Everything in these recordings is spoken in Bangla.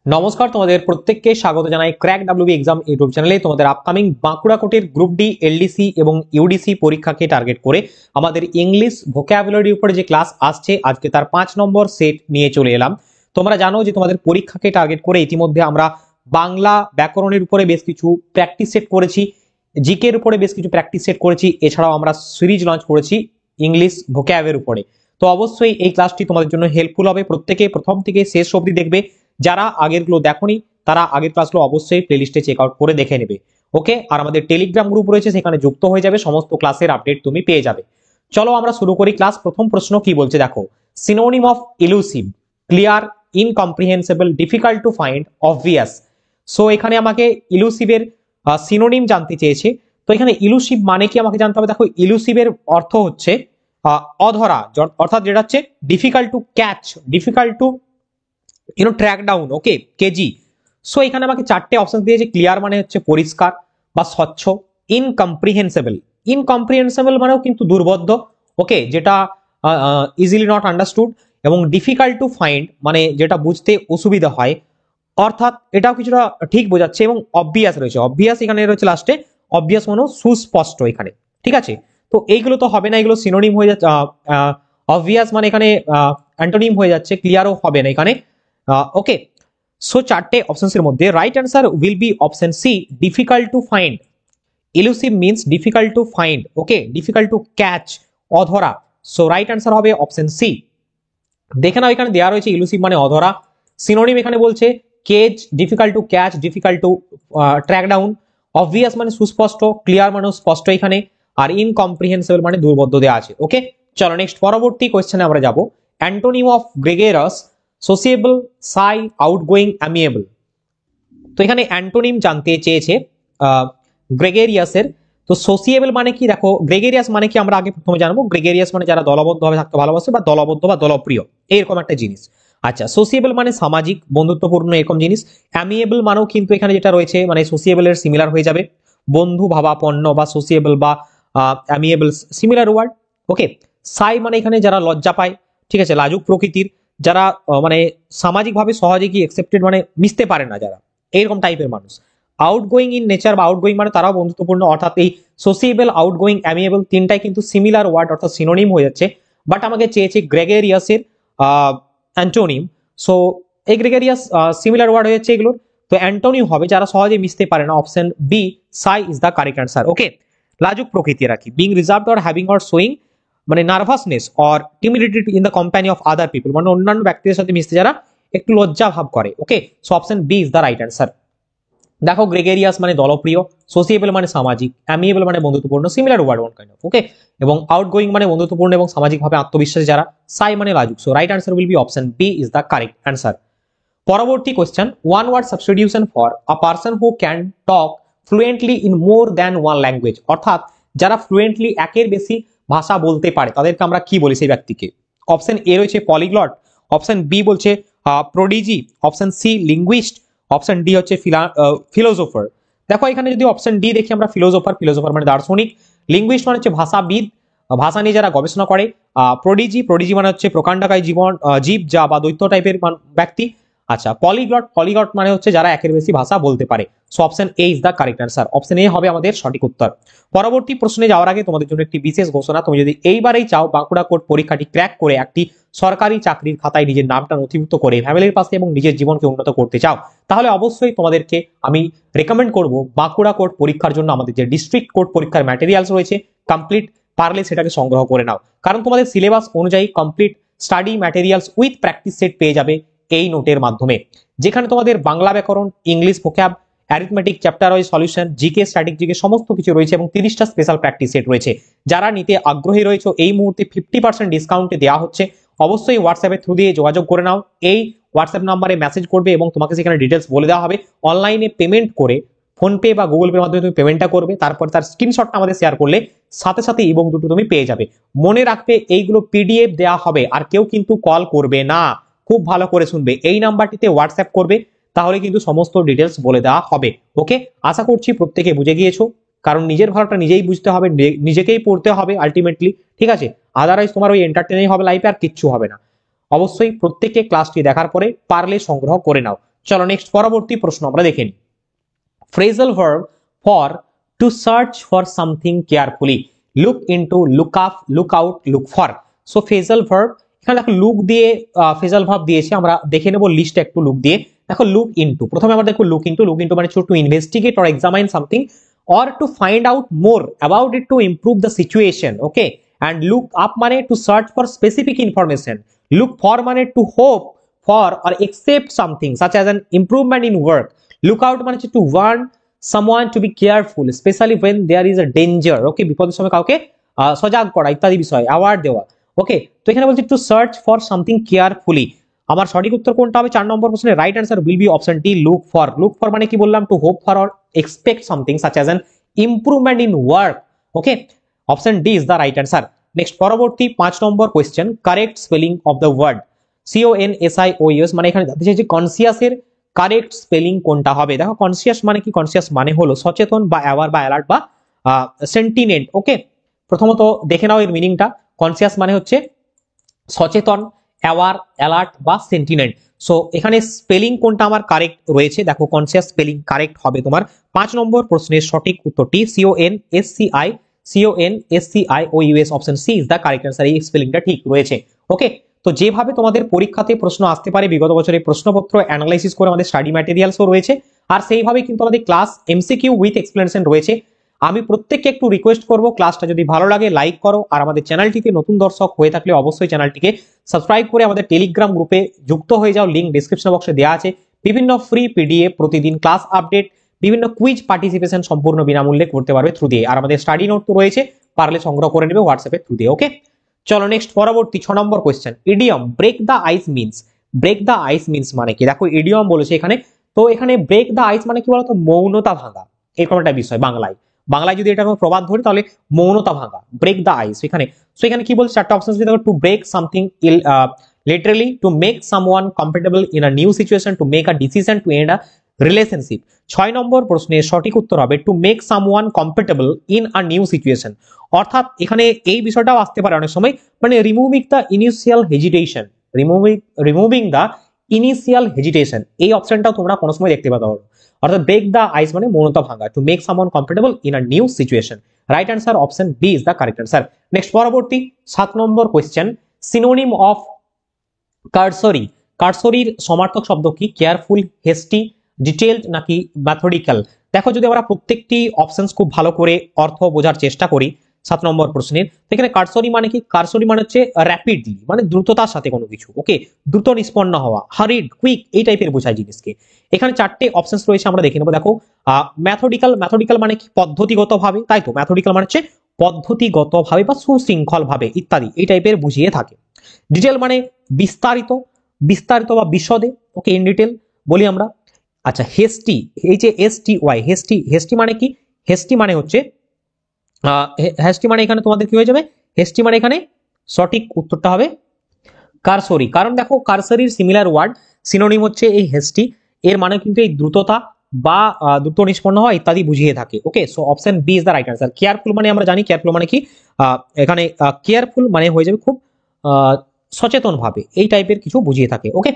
নমস্কার, তোমাদের প্রত্যেককে স্বাগত জানাই ক্র্যাক ডাব্লিউবি এক্সাম ইউটিউব চ্যানেলে। তোমাদের আপকামিং বাঁকুড়া কোটের গ্রুপ ডি, এলডিসি এবং ইউডিসি পরীক্ষাকে টার্গেট করে আমাদের ইংলিশ ভোকাবুলারির উপরে যে ক্লাস আসছে, আজকে তার 5 নম্বর সেট নিয়ে চলে এলাম। তোমরা জানো যে তোমাদের পরীক্ষাকে টার্গেট করে ইতিমধ্যে আমরা বাংলা ব্যাকরণের উপরে বেশ কিছু প্র্যাকটিস সেট করেছি, জিকে এর উপরে বেশ কিছু প্র্যাকটিস সেট করেছি, এছাড়াও আমরা সিরিজ লঞ্চ করেছি ইংলিশ ভোকাবের উপরে। তো অবশ্যই এই ক্লাসটি তোমাদের জন্য হেল্পফুল হবে। প্রত্যেকে প্রথম থেকে শেষ অবধি দেখবে। যারা আগেরগুলো দেখোনি তারা আগের ক্লাসগুলো অবশ্যই প্লেলিস্টে চেক আউট করে দেখে নেবে। ওকে, আর আমাদের টেলিগ্রাম গ্রুপ রয়েছে, সেখানে যুক্ত হয়ে যাবে, সমস্ত ক্লাসের আপডেট তুমি পেয়ে যাবে। চলো আমরা শুরু করি ক্লাস। প্রথম প্রশ্ন কি বলছে দেখো, synonym of elusive, clear, incomprehensible, difficult to find, obvious. So এখানে আমাকে ইলুসিভের সিনোনিম জানতে চেয়েছে। তো এখানে ইলুসিভ মানে কি আমাকে জানতে হবে। দেখো, ইলুসিভের অর্থ হচ্ছে অধরা, অর্থাৎ যেটা হচ্ছে difficult to catch, difficult to track down. Okay, KG. So এখানে আমাকে চারটে অপশন দিয়েছে। ক্লিয়ার মানে হচ্ছে পরিষ্কার বা স্বচ্ছ, ইনকম্প্রিহেন্সিবল, ইনকম্প্রিহেন্সিবল মানেও কিন্তু দুর্বোধ্য, ওকে, যেটা ইজিলি নট আন্ডারস্টুড, এবং ডিফিকাল্ট টু ফাইন্ড মানে যেটা বুঝতে অসুবিধা হয়, অর্থাৎ এটাও কিছুটা ঠিক বোঝাচ্ছে। এবং অবভিয়াস রয়েছে, অবভিয়াস এখানে রয়েছে লাস্টে, অবভিয়াস মানে সুস্পষ্ট এখানে, ঠিক আছে। তো এইগুলো তো হবে না, এগুলো সিনোনিম হয়ে যাচ্ছে। অবভিয়াস মানে এখানে অ্যান্টোনিম হয়ে যাচ্ছে, ক্লিয়ারও হবে না এখানে। ওকে, সো চারটে অপশনস এর মধ্যে right answer will be option C, difficult to find. Elusive means difficult to find, okay, difficult to catch, অধরা। সো রাইট অ্যান্সার হবে অপশন সি। দেখে নাও এখানে দেওয়া রয়েছে ইলুসিভ মানে অধরা। সিনোনিম এখানে বলছে cage, difficult to catch, difficult to track down. Obvious মানে সুস্পষ্ট, ক্লিয়ার মানে স্পষ্ট এখানে, আর ইনকম্প্রিহেন্সিবল মানে দুর্বোধ্য দেওয়া আছে। ওকে, চলো নেক্সট পরবর্তী কোয়েশ্চেনে আমরা যাব। Antonym of গ্রেগেরাস, সোসিয়েবল, Sai, outgoing, অ্যামিয়েবল। তো এখানে অ্যান্টোনিম জানতে চেয়েছে গ্রেগেরিয়াসের। তো সোসিয়েবল মানে কি, দেখো গ্রেগেরিয়াস মানে কি আমরা আগে প্রথমে জানবো। গ্রেগেরিয়াস মানে যারা দলবদ্ধভাবে থাকতে ভালোবাসে বা দলবদ্ধ বা দলপ্রিয়, এরকম একটা জিনিস। আচ্ছা, সোসিয়েবল মানে সামাজিক, বন্ধুত্বপূর্ণ, এরকম জিনিস। অ্যামিয়েবল মানেও কিন্তু এখানে যেটা রয়েছে মানে সোসিয়েবল এর সিমিলার হয়ে যাবে, বন্ধু ভাবাপন্ন বা সোসিয়েবল বা অ্যামিয়েবল সিমিলার ওয়ার্ড। ওকে, সাই মানে এখানে যারা লজ্জা পায়, ঠিক আছে, লাজুক প্রকৃতির, যারা মানে সামাজিকভাবে সহজে কি একসেপ্টেড মানে মিশতে পারে না যারা, এইরকম টাইপের মানুষ। আউটগোয়িং ইন নেচার বা আউটগোয়িং মানে তারাও বন্ধুত্বপূর্ণ, অর্থাৎ এই সোসিয়েবল, আউটগোয়িং, অ্যামিয়েবল তিনটাই কিন্তু সিমিলার ওয়ার্ড অর্থাৎ সিনোনিম হয়ে যাচ্ছে। বাট আমাকে চেয়েছে গ্রেগেরিয়াসের অ্যান্টোনিম। সো এই গ্রেগেরিয়াস সিমিলার ওয়ার্ড হয়ে যাচ্ছে এগুলোর। তো অ্যান্টোনিম হবে যারা সহজে মিশতে পারে না, option B, shy is the correct answer. Okay, লাজুক প্রকৃতি রাখি, being reserved or having or showing মানে nervousness or timidity in the company of other people, মানে অন্যান্য ব্যক্তিদের সাথে মিশতে যারা একটু লজ্জা ভাব করে। Okay, so option B is the right answer. দেখো, গ্রেগেরিয়াস মানে দলপ্রিয়, সোসিয়েবল মানে সামাজিক, অ্যামিয়েবল মানে বন্ধুত্বপূর্ণ, similar word one kind of. Okay, এবং আউটগোয়িং মানে বন্ধুত্বপূর্ণ এবং সামাজিকভাবে আত্মবিশ্বাসী যারা, সাই মানে লাজুক। So right answer will be option B is the correct answer. পরবর্তী question, one word substitution for a person who can talk fluently in more than one language, অর্থাৎ যারা ফ্লুয়েন্টলি একের বেশি ভাষা বলতে পারে তাদেরকে আমরা কি বলি সেই ব্যক্তিকে। অপশন এ রয়েছে পলিগ্লট, অপশন বি বলছে prodigy, option C linguist, option D হচ্ছে ফিলোসোফার। দেখো এখানে যদি অপশন ডি দেখি আমরা, ফিলোসোফার, ফিলোসোফার মানে দার্শনিক, লিঙ্গুইস্ট মানে হচ্ছে ভাষাবিদ, ভাষা নিয়ে যারা গবেষণা করে, প্রোডিজি, প্রোডিজি মানে হচ্ছে প্রকাণ্ডকায় জীব যা বা দৈত্য টাইপের ব্যক্তি। আচ্ছা, পলিগ্লট, পলিগ্লট মানে হচ্ছে যারা একের বেশি ভাষা বলতে পারে। So option A is the correct answer, option A হবে আমাদের সঠিক উত্তর। পরবর্তী প্রশ্নে যাওয়ার আগে তোমাদের জন্য একটি বিশেষ ঘোষণা। তুমি যদি এইবারেই চাও বাঁকুড়া কোর্ট পরীক্ষাটি ক্র্যাক করে একটি সরকারি চাকরির খাতায় নিজের নামটা নথিভুক্ত করে ফ্যামিলির পাশে এবং নিজের জীবনকে উন্নত করতে চাও, তাহলে অবশ্যই তোমাদেরকে আমি রেকমেন্ড করব বাঁকুড়া কোর্ট পরীক্ষার জন্য আমাদের যে ডিস্ট্রিক্ট কোর্ট পরীক্ষার ম্যাটেরিয়ালস রয়েছে কমপ্লিট, পারলে সেটাকে সংগ্রহ করে নাও। কারণ তোমাদের সিলেবাস অনুযায়ী complete study materials with practice set পেয়ে যাবে এই নোটের মাধ্যমে, যেখানে তোমাদের বাংলা ব্যাকরণ, English vocab, arithmetic chapter wise solution, GK, static GK সমস্ত কিছু রয়েছে এবং 30টা স্পেশাল প্র্যাকটিস সেট রয়েছে। যারা নিতে আগ্রহী রয়েছে এই মুহূর্তে 50% ডিসকাউন্টে দেওয়া হচ্ছে। অবশ্যই হোয়াটসঅ্যাপের থ্রু দিয়ে যোগাযোগ করে নাও। এই হোয়াটসঅ্যাপ নাম্বারে মেসেজ করবে এবং তোমাকে সেখানে ডিটেলস বলে দেওয়া হবে। অনলাইনে পেমেন্ট করে ফোনপে বা গুগল পের মাধ্যমে তুমি পেমেন্টটা করবে, তারপর তার স্ক্রিনশটটা আমাদের শেয়ার করলে সাথে সাথে ইবুক দুটো তুমি পেয়ে যাবে। মনে রাখবে এইগুলো পিডিএফ দেওয়া হবে, আর কেউ কিন্তু কল করবে না। খুব ভালো করে শুনবে, এই নাম্বারটিতে হোয়াটসঅ্যাপ করবে, তাহলে কিন্তু সমস্ত ডিটেলস বলে দেওয়া হবে। ওকে, আশা করছি প্রত্যেকে বুঝে গিয়েছো, কারণ নিজের ভালোটা নিজেই বুঝতে হবে, নিজেকেই পড়তে হবে আলটিমেটলি, ঠিক আছে। আদারওয়াইজ তোমার ওই এন্টারটেইনিং হবে লাইফে, আর কিচ্ছু হবে না। অবশ্যই প্রত্যেককে ক্লাসটি দেখার পরে পারলে সংগ্রহ করে নাও। চলো নেক্সট পরবর্তী প্রশ্ন আমরা দেখে নিই। Phrasal verb for to search for something carefully, look into, look up, look out, look for. So phrasal verb, এখানে দেখো লুক দিয়ে ফ্রেজাল ভার্ব দিয়েছে, আমরা দেখে নেব লিস্টটা একটু লুক দিয়ে। দেখো লুক ইনটু, প্রথমে আমরা দেখো লুক ইনটু। লুক ইনটু মানে to investigate or examine something or to find out more about it to improve the situation, okay? And look up মানে to search for specific information, look for মানে to hope for or accept something such as an improvement in work, look out মানে to warn someone to be careful especially when there is a danger, okay? বিপদের সময় কাউকে সজাগ করা ইত্যাদি বিষয় অ্যাওয়ার্ড দেওয়া, ওকে? তো এখানে বলছে to search for something carefully. আমার সঠিক উত্তর কোনটা হবে? 4 নম্বর প্রশ্নের right answer will be option D, look for. Look for মানে কি বললাম? To hope for or expect something such as an improvement in work, okay? Option D is the right answer. Next পরবর্তী 5 নম্বর question, correct spelling of the word CONSIOUS, মানে এখানে জানতে চাইছি কনসিয়াস এর কারেক্ট স্পেলিং কোনটা হবে। দেখো কনসিয়াস মানে কি? কনসিয়াস মানে হলো সচেতন বা অ্যাওয়ার বা অ্যালার্ট বা সেন্টিনেন্ট, ওকে? প্রথমত দেখে নাও এর মিনিংটা। কনসিয়াস মানে হচ্ছে সচেতন, অ্যাওয়ার, অ্যালার্ট বা সেন্টিনেন্ট। সো এখানে স্পেলিং কোনটা আমার কারেক্ট রয়েছে? দেখো কনসিয়াস স্পেলিং কারেক্ট হবে তোমার 5 নম্বর প্রশ্নের সঠিক উত্তরটি CONSCIOUS, option C is the correct answer. এই স্পেলিংটা ঠিক রয়েছে, ওকে? তো যেভাবে তোমাদের পরীক্ষাতে প্রশ্ন আসতে পারে, বিগত বছরের প্রশ্নপত্র অ্যানালাইসিস করে আমাদের স্টাডি ম্যাটেরিয়ালসও রয়েছে, আর সেইভাবে কিন্তু আমাদের ক্লাস এমসিকিউ উইথ এক্সপ্লেনেশন রয়েছে। আমি প্রত্যেককে একটু রিকোয়েস্ট করব, ক্লাসটা যদি ভালো লাগে লাইক করো, আর আমাদের চ্যানেলটিকে নতুন দর্শক হয়ে থাকলে অবশ্যই চ্যানেলটিকে সাবস্ক্রাইব করে আমাদের টেলিগ্রাম গ্রুপে যুক্ত হয়ে যাও, লিংক ডেসক্রিপশন বক্সে দেওয়া আছে। বিভিন্ন ফ্রি পিডিএফ, প্রতিদিন ক্লাস আপডেট, বিভিন্ন কুইজ পার্টিসিপেশন সম্পূর্ণ বিনামূল্যে করতে পারবে থ্রু দিয়ে, আর আমাদের স্টাডি নোট তো রয়েছে, পারলে সংগ্রহ করে নেবে হোয়াটসঅ্যাপে থ্রু দিয়ে, ওকে? চলো নেক্সট পরবর্তী 6 নম্বর question, idiom break the ice means. Break the ice means মানে কি? দেখো ইডিয়ম বলেছে এখানে, তো এখানে ব্রেক দ্য আইস মানে কি বলতো? মৌনতা ভাঙা, এরকম একটা বিষয়। বাংলায় যদি এটা কোনো প্রবাদ ধরি তাহলে মৌনতা ভাঙা, ব্রেক দ্য আইস। এখানে কি বলছে? 4টা অপশন দেখো, to break something literally, to make someone comfortable in a new situation, to make a decision, to end a relationship. 6 নম্বর প্রশ্নের সঠিক উত্তর হবে to make someone comfortable in a new situation. অর্থাৎ এখানে এই বিষয়টাও আসতে পারে অনেক সময়, মানে removing the initial hesitation, removing the initial hesitation, এই অপশনটাও তোমরা কোনো সময় দেখতে পাবে। অর্থাৎ ব্রেক দ্য আইস মানে মৌনতা ভাঙা, to make someone comfortable in a new situation. Right answer option B is the correct answer. Next পরবর্তী 7 number question, synonym of cursory. কারসরির সমার্থক শব্দ কি? কেয়ারফুল, হেস্টি, ডিটেইলড নাকি মেথডিক্যাল? দেখো যদি আমরা প্রত্যেকটি অপশনস খুব ভালো করে অর্থ বোঝার চেষ্টা করি 7 নম্বর প্রশ্নের, এখানে কারসরি মানে কি? কারসরি মানে হচ্ছে র্যাপিডলি, মানে দ্রুততার সাথে কোনো কিছু, ওকে? দ্রুত নিষ্পন্ন হওয়া, হারিড, কুইক, এই টাইপের বোঝায় জিনিসকে। এখানে 4টে অপশনস রয়েছে, আমরা দেখে নেবো। দেখো ম্যাথডিক্যাল, ম্যাথডিক্যাল মানে কি? পদ্ধতিগত ভাবে, তাই তো? ম্যাথডিক্যাল মানে হচ্ছে পদ্ধতিগত ভাবে বা সুশৃঙ্খল ভাবে ইত্যাদি, এই টাইপের বুঝিয়ে থাকে। ডিটেল মানে বিস্তারিত, বিস্তারিত বা বিশদে, ওকে? ইন ডিটেল বলি আমরা। আচ্ছা হেস্টি, এই যে STY, হেস্টি, হেস্টি মানে কি? হেস্টি মানে হচ্ছে হেস্টি মানে এখানে তোমাদের কি হয়ে যাবে? হেস্টি মানে এখানে সঠিক উত্তরটা হবে কারসরি। কারণ দেখো কারসরির সিমিলার ওয়ার্ড সিনোনিম হচ্ছে এই হেস্টি, এর মানে কিন্তু এই দ্রুততা বা দ্রুত নিষ্পন্ন হওয়া ইত্যাদি বুঝিয়ে থাকে, okay? So option B is the right answer. Careful মানে আমরা জানি কেয়ারফুল মানে কি? এখানে কেয়ারফুল মানে হয়ে যাবে খুব সচেতন ভাবে, এই টাইপের কিছু বুঝিয়ে থাকে, ওকে?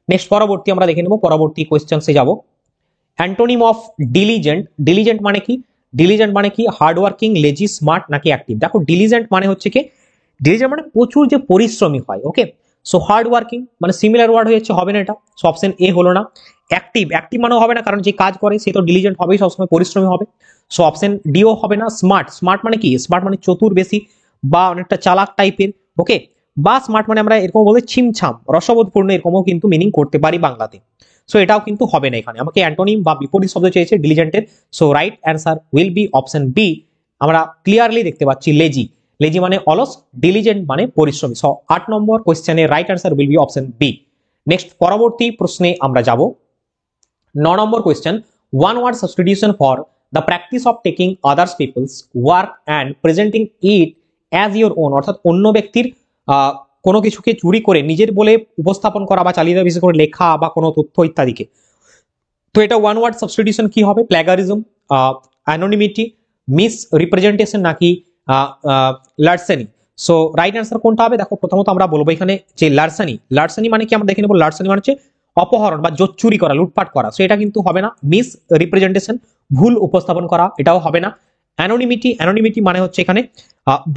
নেক্সট পরবর্তী আমরা দেখে নেব, পরবর্তী কোয়েশ্চেন্সে যাব। Antonym of diligent. ডিলিজেন্ট মানে কি? ডিলিজেন্ট মানে কি? হার্ডওয়ার্কিং, লেজি, স্মার্ট নাকি অ্যাক্টিভ? দেখো ডিলিজেন্ট মানে হচ্ছে কি? ডিলিজেন্ট মানে প্রচুর যে পরিশ্রমী হয়, ওকে? সো হার্ড ওয়ার্কিং মানে সিমিলার ওয়ার্ড হয়েছে, হবে না এটা। সো অপশন এ হলো না। অ্যাক্টিভ, অ্যাক্টিভ মানেও হবে না, কারণ যে কাজ করে সে তো ডিলিজেন্ট হবেই, সবসময় পরিশ্রমী হবে। সো অপশন ডিও হবে না। স্মার্ট, স্মার্ট মানে কি? স্মার্ট মানে চতুর বেশি বা অনেকটা চালাক টাইপের, ওকে? বা স্মার্ট মানে আমরা এরকম বলতে ছিমছাম, রসবোধপূর্ণ, এরকমও কিন্তু মিনিং করতে পারি বাংলাতে। সো এটাও কিন্তু হবে না এখানে, আমাকে অ্যান্টোনিম বা বিপরীত শব্দ চেয়েছে ডিলিজেন্টের। So right answer will be option B. আমরা ক্লিয়ারলি দেখতে পাচ্ছি লেজি, লেজি মানে অলস, ডিলিজেন্ট মানে পরিশ্রমী। সো 8 নম্বর কোশ্চেনের right answer will be option B. Next পরবর্তী প্রশ্নে আমরা যাব। 9 নম্বর question, one word substitution for the practice of taking others people's work and presenting it as your own. অর্থাৎ অন্য ব্যক্তির কোনো কিছুকে চুরি করে নিজের বলে উপস্থাপন করা বা চালিয়ে দেওয়া, বিশেষ করে লেখা বা কোনো তথ্য ইত্যাদিকে। তো এটা ওয়ান ওয়ার্ড সাবস্টিটিউশন কি হবে? প্ল্যাগারিজম, অ্যানোনিমিটি, মিস রিপ্রেজেন্টেশন নাকি লার্সেনি? সো রাইট অ্যান্সার কোনটা হবে? দেখো প্রথমত আমরা বলবো এখানে যে লার্সানি। লার্সানি মানে কি? আমরা দেখে নেবো। লার্সানি মানে হচ্ছে অপহরণ বা জোচ্চুরি করা, লুটপাট করা, সো এটা কিন্তু হবে না। মিস রিপ্রেজেন্টেশন, ভুল উপস্থাপন করা, এটাও হবে না। অ্যানোনিমিটি মানে হচ্ছে এখানে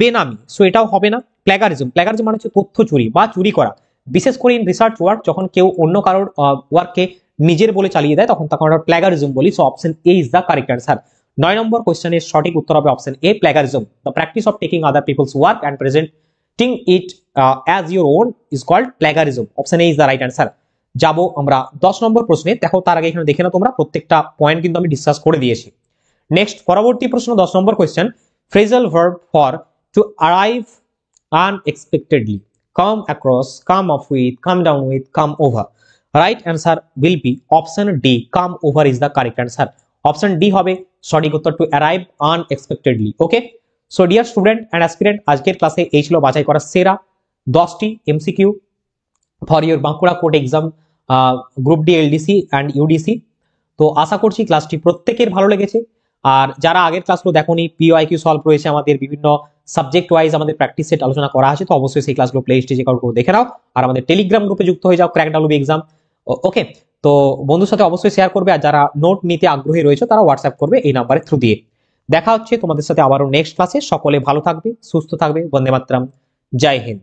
বেনামি, সো এটাও হবে না। প্ল্যাগারিজম মানে হচ্ছে তথ্য চুরি বা চুরি করা, বিশেষ করে ইন রিসার্চ ওয়ার্ক, যখন কেউ অন্য কারোর ওয়ার্ককে নিজের বলে চালিয়ে দেয় তখন তাকে আমরা প্ল্যাগারিজম বলি। So option A is the correct answer. 9 number কোশ্চেনের সঠিক উত্তর হবে option A, plagiarism. The practice of taking other people's work and presenting it as your own is called plagiarism. Option A is the right answer. যাবো আমরা 10 নম্বর প্রশ্নে। দেখো তার আগে এখানে দেখে না তোমরা, প্রত্যেকটা পয়েন্ট কিন্তু আমি ডিসকাস করে দিয়েছি। নেক্সট পরবর্তী প্রশ্ন 10 নম্বর question, phrasal verb for to arrive unexpectedly, come across, come up with, come down with, come over. Right answer will be option D, come over is the correct answer. Option D হবে সঠিক উত্তর, to arrive unexpectedly. Okay, so dear student and aspirant, আজকের ক্লাসে এই ছিল বাছাই করা সেরা 10টি MCQ for your Bankura court exam group D LDC and UDC. তো আশা করছি ক্লাসটি প্রত্যেকের ভালো লেগেছে। আর যারা আগের ক্লাসগুলো দেখোনি, পিওআইকিউ সলভ রয়েছে আমাদের, বিভিন্ন সাবজেক্ট ওয়াইজ আমাদের প্র্যাকটিস সেট আলোচনা করা আছে, তো অবশ্যই সেই ক্লাসগুলো প্লে লিস্টে যে দেখে নাও। আর আমাদের টেলিগ্রাম গ্রুপে যুক্ত হয়ে যাও, ক্র্যাক ডাব্লিউবি এক্সাম। ওকে, তো বন্ধুর সাথে অবশ্যই শেয়ার করবে, আর যারা নোট নিতে আগ্রহী রয়েছে তারা হোয়াটসঅ্যাপ করবে এই নাম্বারের থ্রু দিয়ে। দেখা হচ্ছে তোমাদের সাথে আবারও নেক্সট ক্লাসে। সকলে ভালো থাকবে, সুস্থ থাকবে। বন্দে মাতরম, জয় হিন্দ।